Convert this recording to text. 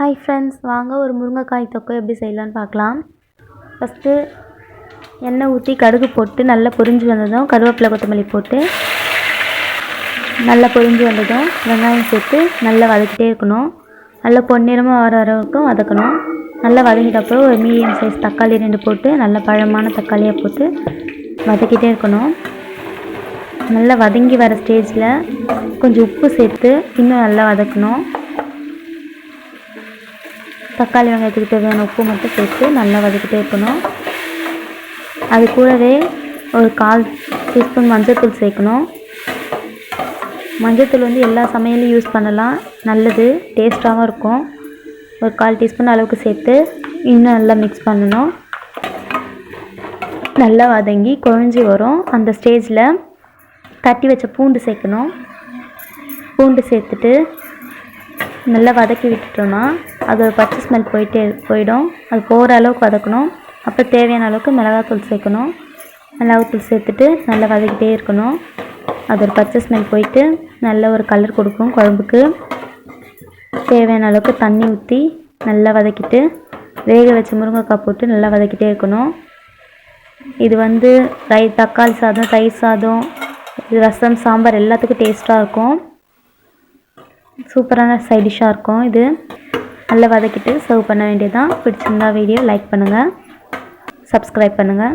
Hi friends, வாங்க ஒரு முருங்கைக்காய் தொக்கு எப்படி செய்யலான்னு பார்க்கலாம். ஃபஸ்ட்டு எண்ணெய் ஊற்றி கடுகு போட்டு நல்லா பொரிஞ்சு வந்ததும் கருவேப்பிலை கொத்தமல்லி போட்டு நல்லா பொரிஞ்சு வந்ததும் வெங்காயம் சேர்த்து நல்லா வதக்கிட்டே இருக்கணும். நல்லா பொன்னிறமாக வர வரைக்கும் வதக்கணும். நல்லா வதங்கிட்ட அப்புறம் ஒரு மீடியம் சைஸ் தக்காளி 2 போட்டு நல்ல பழமான தக்காளியாக போட்டு வதக்கிட்டே இருக்கணும். நல்லா வதங்கி வர ஸ்டேஜில் கொஞ்சம் உப்பு சேர்த்து இன்னும் நல்லா வதக்கணும். தக்காளி வெங்காயத்துக்கு தேவையான உப்பு மட்டும் சேர்த்து நல்லா வதக்கிட்டே இருக்கணும். அது கூடவே ஒரு 1/4 டீஸ்பூன் மஞ்சள்தூள் சேர்க்கணும். மஞ்சள்தூள் எல்லா சமையலையும் யூஸ் பண்ணலாம், நல்லது, டேஸ்ட்டாகவும் இருக்கும். ஒரு 1/4 டீஸ்பூன் அளவுக்கு சேர்த்து இன்னும் நல்லா மிக்ஸ் பண்ணணும். நல்லா வதங்கி குழஞ்சி வரும். அந்த ஸ்டேஜில் தட்டி வச்ச பூண்டு சேர்க்கணும். பூண்டு சேர்த்துட்டு நல்லா வதக்கி விட்டுட்டோன்னா அது ஒரு பச்சை ஸ்மெல் போயிடும். அது போகிற அளவுக்கு வதக்கணும். அப்புறம் தேவையான அளவுக்கு மிளகாத்தூள் சேர்க்கணும். மிளகாத்தூள் சேர்த்துட்டு நல்லா வதக்கிட்டே இருக்கணும். அது ஒரு பச்சை ஸ்மெல் போயிட்டு நல்ல ஒரு கலர் கொடுக்கும் குழம்புக்கு. தேவையான அளவுக்கு தண்ணி ஊற்றி நல்லா வதக்கிட்டு வேக வச்ச முருங்கைக்காய் போட்டு நல்லா வதக்கிட்டே இருக்கணும். இது தக்காளி சாதம், தயிர் சாதம், ரசம், சாம்பார் எல்லாத்துக்கும் டேஸ்ட்டாக இருக்கும். சூப்பரான சைட் டிஷ்ஷாக இருக்கும். இது நல்லா வதக்கிட்டு சர்வ் பண்ண வேண்டியதுதான். பிடிச்சிருந்தா வீடியோ லைக் பண்ணுங்கள், சப்ஸ்கிரைப் பண்ணுங்கள்.